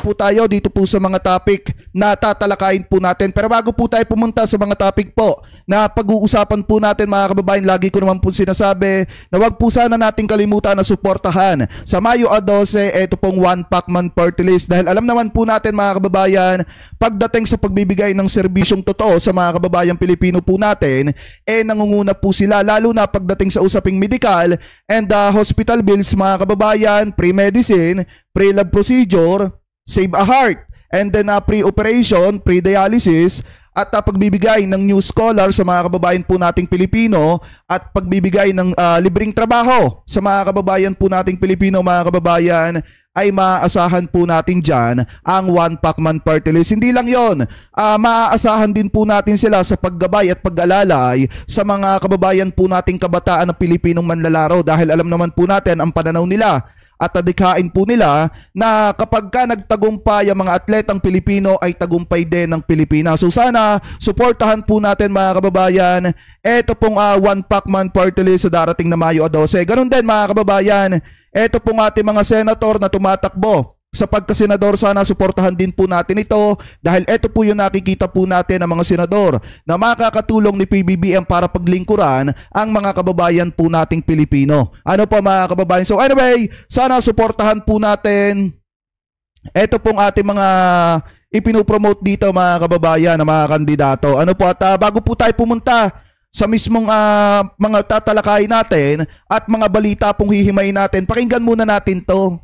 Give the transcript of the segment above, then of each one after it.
po tayo dito po sa mga topic na tatalakayin po natin. Pero bago po tayo pumunta sa mga topic po na pag-uusapan po natin mga kababayan, lagi ko naman po sinasabi na wag po sana nating kalimutan na suportahan sa Mayo 12 ito pong One Pacman Party List. Dahil alam naman po natin mga kababayan, pagdating sa pagbibigay ng serbisyong totoo sa mga kababayang Pilipino po natin, nangunguna po sila lalo na pagdating sa usaping medical and hospital bills mga kababayan, pre-medicine, pre-lab procedure, save a heart, and then pre-operation, pre-dialysis, at pagbibigay ng new scholar sa mga kababayan po nating Pilipino at pagbibigay ng libreng trabaho sa mga kababayan po nating Pilipino mga kababayan, ay maaasahan po natin dyan ang One Pacman Party List. Hindi lang yon, maaasahan din po natin sila sa paggabay at pag-alalay sa mga kababayan po nating kabataan na Pilipinong manlalaro dahil alam naman po natin ang pananaw nila at adikain po nila na kapag ka nagtagumpay ang mga atletang Pilipino ay tagumpay din ng Pilipinas. So sana suportahan po natin mga kababayan ito pong One Pacman Party List sa darating na Mayo 12. Ganun din mga kababayan, ito pong ating mga senator na tumatakbo sa pagkasenador, sana suportahan din po natin ito dahil ito po yung nakikita po natin ng mga senador na makakatulong ni PBBM para paglingkuran ang mga kababayan po nating Pilipino. Ano po mga kababayan? So anyway, sana suportahan po natin ito pong ating mga ipinopromote dito mga kababayan na mga kandidato. Ano po, at bago po tayo pumunta sa mismong mga tatalakayin natin at mga balita pong hihimayin natin, pakinggan muna natin to.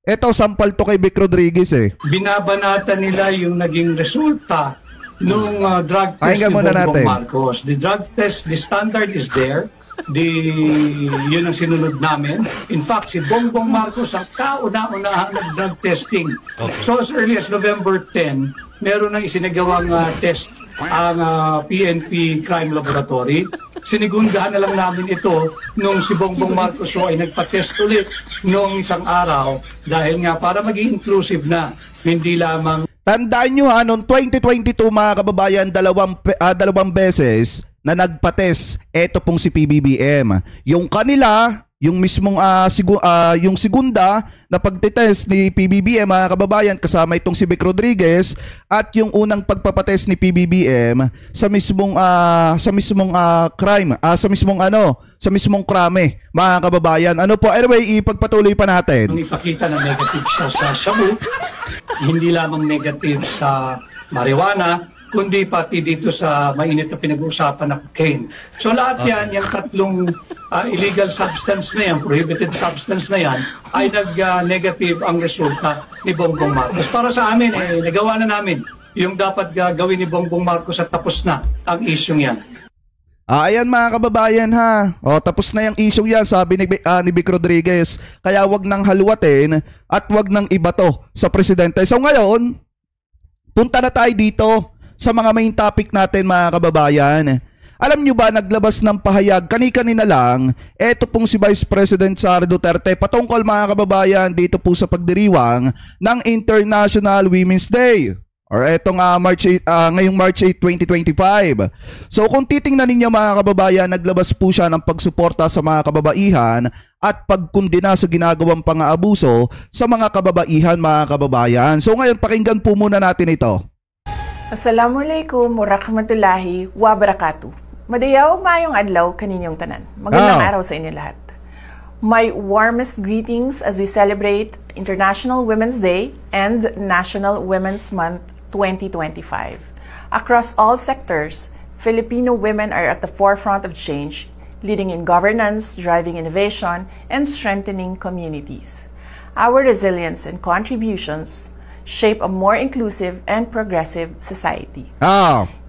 Ito, sampal to kay Vic Rodriguez Binabanata nila yung naging resulta nung drug test ni Bongbong Marcos. The drug test, the standard is there. Yun ang sinunod namin. In fact, si Bongbong Marcos ang kauna-unahan ng drug testing. Okay. So as early as November 10, meron nang isinagawang test ang PNP Crime Laboratory. Sinigundahan na lang namin ito nung si Bongbong Marcos ay nagpa-test ulit noong isang araw dahil nga para maging inclusive na, hindi lamang. Tandaan nyo noong 2022 mga kababayan, dalawang beses na nagpa-test ito pong si PBBM. Yung kanila, yung mismong yung segunda na pagtitest ni PBBM mga kababayan kasama itong si Vic Rodriguez at yung unang pagpapatest ni PBBM sa mismong crime, sa mismong krame mga kababayan. Ano po, anyway, ipagpatuloy pa natin. Ipakita na negative siya sa shabu, hindi lamang negative sa marijuana, kundi pati dito sa mainit na pinag-uusapan na cocaine. So lahat yan, yung tatlong illegal substance na yan, prohibited substance na yan, ay nag-negative ang resulta ni Bongbong Marcos. Para sa amin, nagawa na namin yung dapat gawin ni Bongbong Marcos at tapos na ang isyong yan. Ayan mga kababayan tapos na yung issue yan, sabi ni Vic Rodriguez. Kaya wag nang haluatin at wag nang ibato sa presidente. So ngayon, punta na tayo dito sa mga main topic natin mga kababayan. Alam nyo ba, naglabas ng pahayag kani-kanina lang eto pong si Vice President Sara Duterte patungkol mga kababayan dito po sa pagdiriwang ng International Women's Day or etong ngayong March 8, 2025. So kung titingnan ninyo mga kababayan, naglabas po siya ng pagsuporta sa mga kababaihan at pagkundina sa ginagawang pang-aabuso sa mga kababaihan mga kababayan. So ngayon, pakinggan po muna natin ito. Assalamualaikum warahmatullahi wabarakatuh. Madayaw mayong adlaw kaninyong tanan. Magandang araw sa inyo lahat. My warmest greetings as we celebrate International Women's Day and National Women's Month 2025. Across all sectors, Filipino women are at the forefront of change, leading in governance, driving innovation, and strengthening communities. Our resilience and contributions shape a more inclusive and progressive society.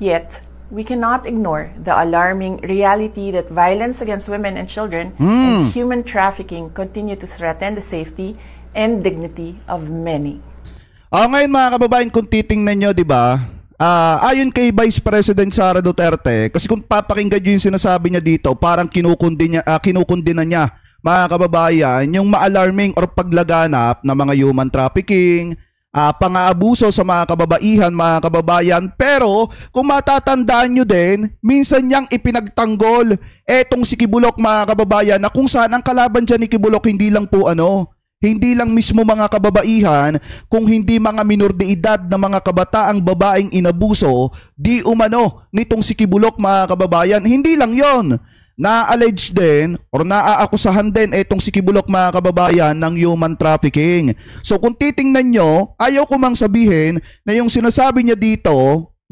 Yet, we cannot ignore the alarming reality that violence against women and children and human trafficking continue to threaten the safety and dignity of many. Ngayon mga kababayan, kung titingnan nyo, di ba, ayon kay Vice President Sara Duterte, kasi kung papakinggan nyo yung sinasabi niya dito, parang kinukundina niya mga kababayan yung ma-alarming or paglaganap ng mga human trafficking, pang-aabuso sa mga kababaihan, mga kababayan. Pero kung matatandaan nyo din, minsan niyang ipinagtanggol etong si Kibulok mga kababayan, na kung saan ang kalaban dyan ni Kibulok hindi lang po hindi lang mismo mga kababaihan, kung hindi mga minor de edad na mga kabataang babaeng inabuso, di umano nitong si Kibuloc mga kababayan. Hindi lang yon, na-allege din or naaakusahan din itong si Kibuloc mga kababayan ng human trafficking. So kung titingnan nyo, ayaw ko mang sabihin na yung sinasabi niya dito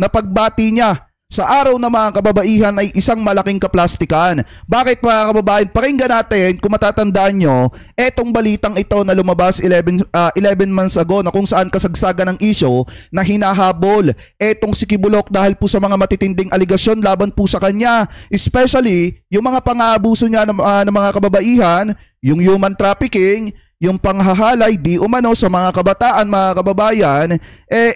na pagbati niya sa araw na mga kababaihan ay isang malaking kaplastikan. Bakit mga kababayan? Pakinggan natin kung matatandaan nyo, etong balitang ito na lumabas 11 months ago na kung saan kasagsagan ng issue na hinahabol etong si Kibuloc dahil po sa mga matitinding aligasyon laban po sa kanya. Especially yung mga pang-aabuso niya ng mga kababaihan, yung human trafficking, yung panghahalay di umano sa mga kabataan mga kababayan,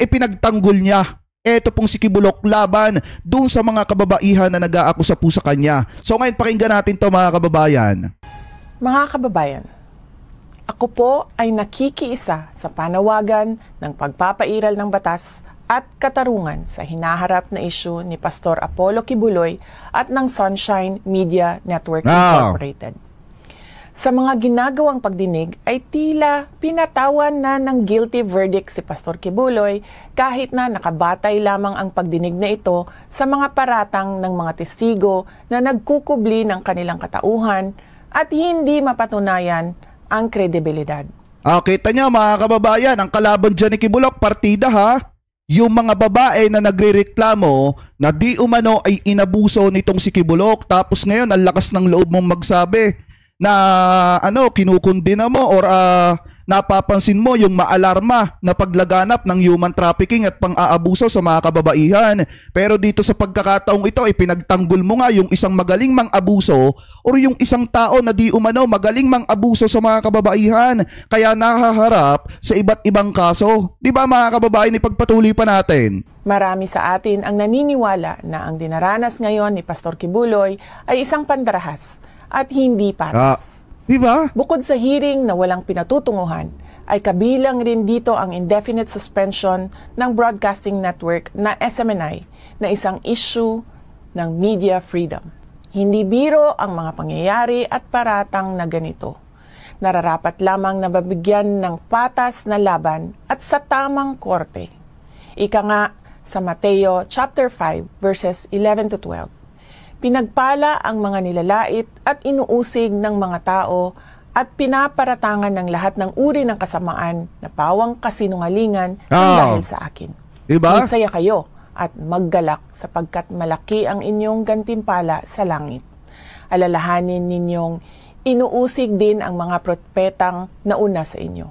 ipinagtanggol niya eto pong si Kibuloc laban dun sa mga kababaihan na nag-aakusa po sa kanya. So ngayon pakinggan natin to mga kababayan. Mga kababayan, ako po ay nakikiisa sa panawagan ng pagpapairal ng batas at katarungan sa hinaharap na isyu ni Pastor Apollo Kibuloy at ng Sunshine Media Network Incorporated. Sa mga ginagawang pagdinig ay tila pinatawan na ng guilty verdict si Pastor Kibuloy kahit na nakabatay lamang ang pagdinig na ito sa mga paratang ng mga testigo na nagkukubli ng kanilang katauhan at hindi mapatunayan ang kredibilidad. Kita nyo mga kababayan, ang kalaban dyan ni Kibuloc, partida ha? Yung mga babae na nagrereklamo na di umano ay inabuso nitong si Kibuloc, tapos ngayon ang lakas ng loob mong magsabi na kinukundina mo or napapansin mo yung maalarma na paglaganap ng human trafficking at pang-aabuso sa mga kababaihan. Pero dito sa pagkakataong ito, pinagtanggol mo nga yung isang magaling mang-abuso or yung isang tao na di umano magaling mang-abuso sa mga kababaihan. Kaya nahaharap sa iba't ibang kaso. Di ba mga kababaihan, ipagpatuloy pa natin. Marami sa atin ang naniniwala na ang dinaranas ngayon ni Pastor Kibuloy ay isang pandarahas at hindi patas. Diba? Bukod sa hearing na walang pinatutunguhan, ay kabilang rin dito ang indefinite suspension ng broadcasting network na SMNI na isang issue ng media freedom. Hindi biro ang mga pangyayari at paratang na ganito. Nararapat lamang na mabigyan ng patas na laban at sa tamang korte. Ika nga sa Mateo chapter 5 verses 11 to 12. Pinagpala ang mga nilalait at inuusig ng mga tao at pinaparatangan ng lahat ng uri ng kasamaan na pawang kasinungalingan dahil sa akin. Diba? Masaya kayo at maggalak sapagkat malaki ang inyong gantimpala sa langit. Alalahanin ninyong inuusig din ang mga propetang nauna sa inyo.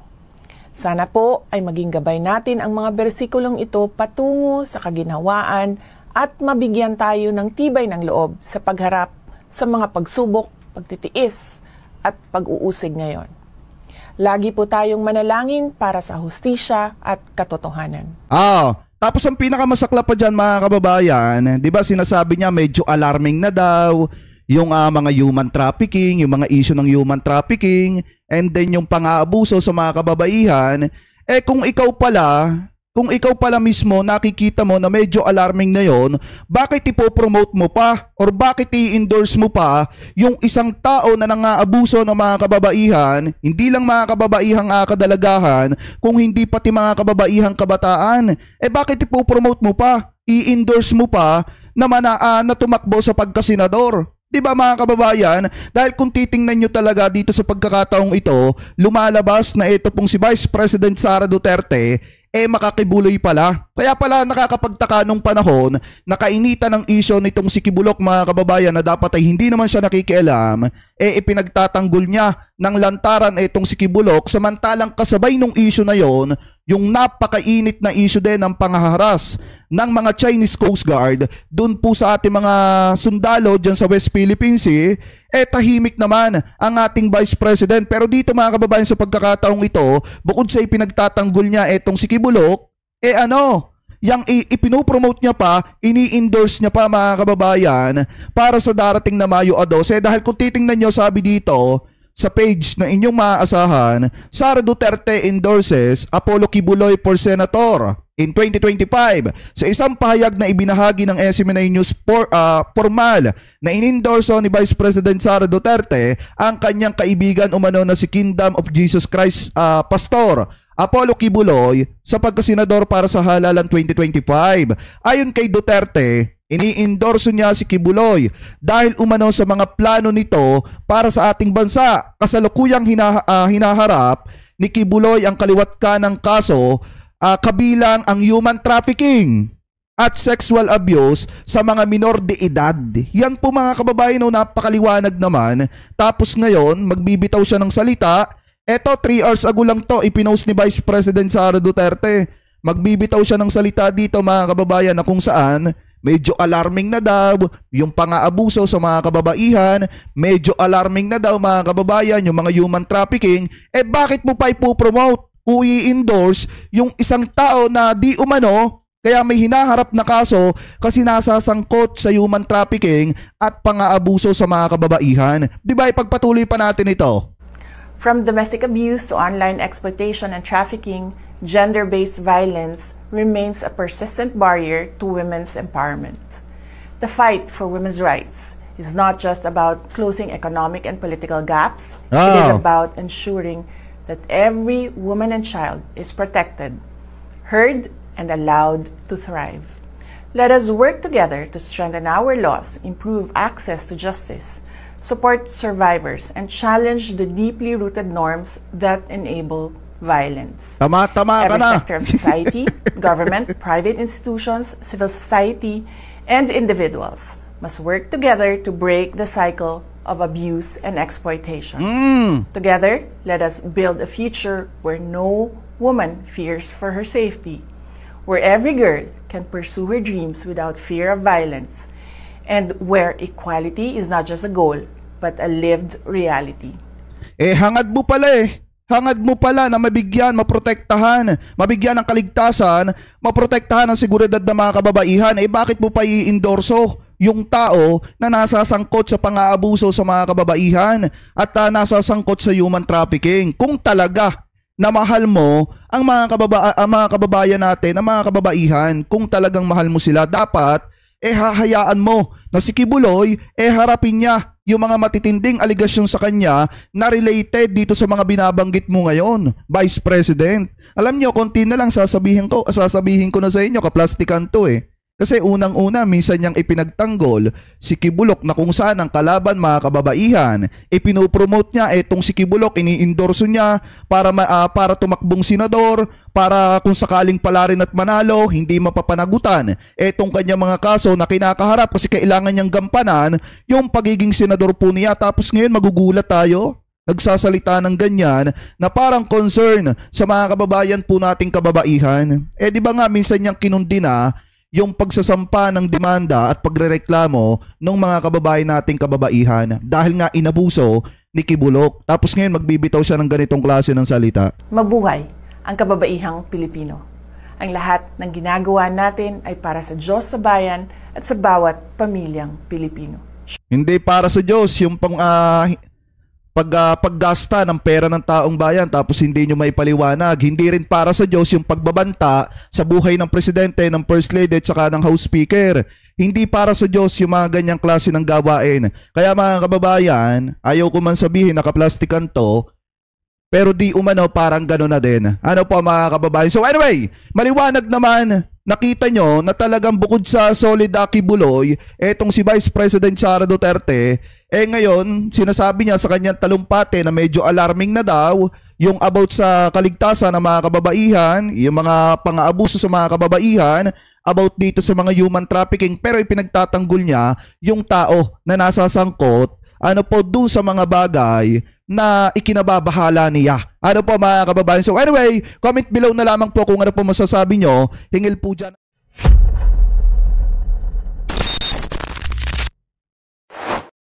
Sana po ay maging gabay natin ang mga bersikulong ito patungo sa kaginhawaan at mabigyan tayo ng tibay ng loob sa pagharap sa mga pagsubok, pagtitiis at pag-uusig ngayon. Lagi po tayong manalangin para sa hustisya at katotohanan. Tapos ang pinakamasaklap pa dyan mga kababayan, di ba sinasabi niya medyo alarming na daw yung mga human trafficking, yung mga issue ng human trafficking, and then yung pang-aabuso sa mga kababaihan. Kung ikaw pala mismo nakikita mo na medyo alarming na yon, bakit ipopromote mo pa or bakit i-endorse mo pa yung isang tao na nang-aabuso ng mga kababaihan, hindi lang mga kababaihang kadalagahan, kung hindi pati mga kababaihang kabataan? Bakit ipopromote mo pa, i-endorse mo pa na tumakbo sa pagkasenador? Diba mga kababayan? Dahil kung titingnan nyo talaga dito sa pagkakataong ito, lumalabas na ito pong si Vice President Sara Duterte makakibuloy pala. Kaya pala nakakapagtaka nung panahon na kainitan ng issue nitong si Kibuloc mga kababayan na dapat ay hindi naman siya nakikialam, ipinagtatanggol niya ng lantaran itong si Kibuloc, samantalang kasabay nung issue na yon, yung napakainit na issue din ng panghaharas ng mga Chinese Coast Guard dun po sa ating mga sundalo dyan sa West Philippine Sea, tahimik naman ang ating Vice President. Pero dito mga kababayan sa pagkakataong ito, bukod sa ipinagtatanggol niya itong si Kibuloc, yang ipinopromote niya pa, ini-endorse niya pa mga kababayan para sa darating na Mayo 12. Dahil kung titingnan nyo, sabi dito, sa page na inyong maaasahan, Sara Duterte endorses Apollo Kibuloy for Senator in 2025. Sa isang pahayag na ibinahagi ng SMNI News formal na inendorso ni Vice President Sara Duterte ang kanyang kaibigan umano na si Kingdom of Jesus Christ Pastor Apollo Kibuloy sa pagkasenador para sa halalan 2025. Ayon kay Duterte, ini-endorso niya si Kibuloy dahil umano sa mga plano nito para sa ating bansa. Kasalukuyang hinaharap ni Kibuloy ang kaliwat kanang kaso kabilang ang human trafficking at sexual abuse sa mga minor de edad. Yan po mga kababayan, napakaliwanag naman. Tapos ngayon, magbibitaw siya ng salita. Eto, 3 hours ago lang to, ipinost ni Vice President Sara Duterte. Magbibitaw siya ng salita dito mga kababayan na kung saan medyo alarming na daw yung pang-aabuso sa mga kababaihan, medyo alarming na daw mga kababayan yung mga human trafficking. Bakit mo pa ipopromote o i-endorse yung isang tao na di umano kaya may hinaharap na kaso kasi nasasangkot sa human trafficking at pang-aabuso sa mga kababaihan? Di ba ipagpatuloy pa natin ito? From domestic abuse to online exploitation and trafficking, gender-based violence remains a persistent barrier to women's empowerment. The fight for women's rights is not just about closing economic and political gaps. It is about ensuring that every woman and child is protected, heard, and allowed to thrive. Let us work together to strengthen our laws, improve access to justice, support survivors, and challenge the deeply rooted norms that enable violence. Tama ka Every na. sector of society, government, private institutions, civil society, and individuals must work together to break the cycle of abuse and exploitation. Together, let us build a future where no woman fears for her safety, where every girl can pursue her dreams without fear of violence, and where equality is not just a goal, but a lived reality. Hangad mo pala Hangad mo pala na mabigyan, maprotektahan, mabigyan ng kaligtasan, maprotektahan ang seguridad ng mga kababaihan. Bakit mo pa i-endorso yung tao na nasasangkot sa pang-aabuso sa mga kababaihan at nasasangkot sa human trafficking? Kung talaga na mahal mo ang mga kababayan natin, ang mga kababaihan, kung talagang mahal mo sila, dapat hahayaan mo na si Kibuloy harapin niya yung mga matitinding aligasyon sa kanya na related dito sa mga binabanggit mo ngayon, Vice President. Alam nyo, konti na lang sasabihin ko na sa inyo, kaplastikan to Kasi unang-una, minsan niyang ipinagtanggol si Kibulok na kung saan ang kalaban mga kababaihan. Ipinopromote niya itong si Kibulok, ini-endorso niya para tumakbong senador, para kung sakaling palarin at manalo, hindi mapapanagutan itong kanyang mga kaso na kinakaharap kasi kailangan niyang gampanan yung pagiging senador po niya. Tapos ngayon magugulat tayo, nagsasalita ng ganyan na parang concern sa mga kababayan po nating kababaihan. Di ba nga minsan niyang kinundi na yung pagsasampa ng demanda at pagrereklamo ng mga kababayan nating kababaihan dahil nga inabuso ni Kibulok. Tapos ngayon magbibitaw siya ng ganitong klase ng salita. Mabuhay ang kababaihang Pilipino. Ang lahat ng ginagawa natin ay para sa Diyos, sa bayan at sa bawat pamilyang Pilipino. Hindi para sa Diyos yung paggasta ng pera ng taong bayan tapos hindi nyo maipaliwanag. Hindi rin para sa Diyos yung pagbabanta sa buhay ng presidente, ng first lady at saka ng house speaker. Hindi para sa Diyos yung mga ganyang klase ng gawain. Kaya mga kababayan, ayaw ko man sabihin nakaplastikan to, pero di umano parang gano'n na din. Ano po mga kababayan? So anyway, maliwanag naman. Nakita nyo na talagang bukod sa solid Kibuloy, etong si Vice President Sara Duterte, ngayon sinasabi niya sa kanyang talumpate na medyo alarming na daw yung about sa kaligtasan ng mga kababaihan, yung mga pang-aabuso sa mga kababaihan, about dito sa mga human trafficking, pero ipinagtatanggol niya yung tao na nasasangkot doon sa mga bagay na ikinababahala niya. Ano po mga kababayan? So anyway, comment below na lamang po kung ano po masasabi nyo. Hingil po dyan.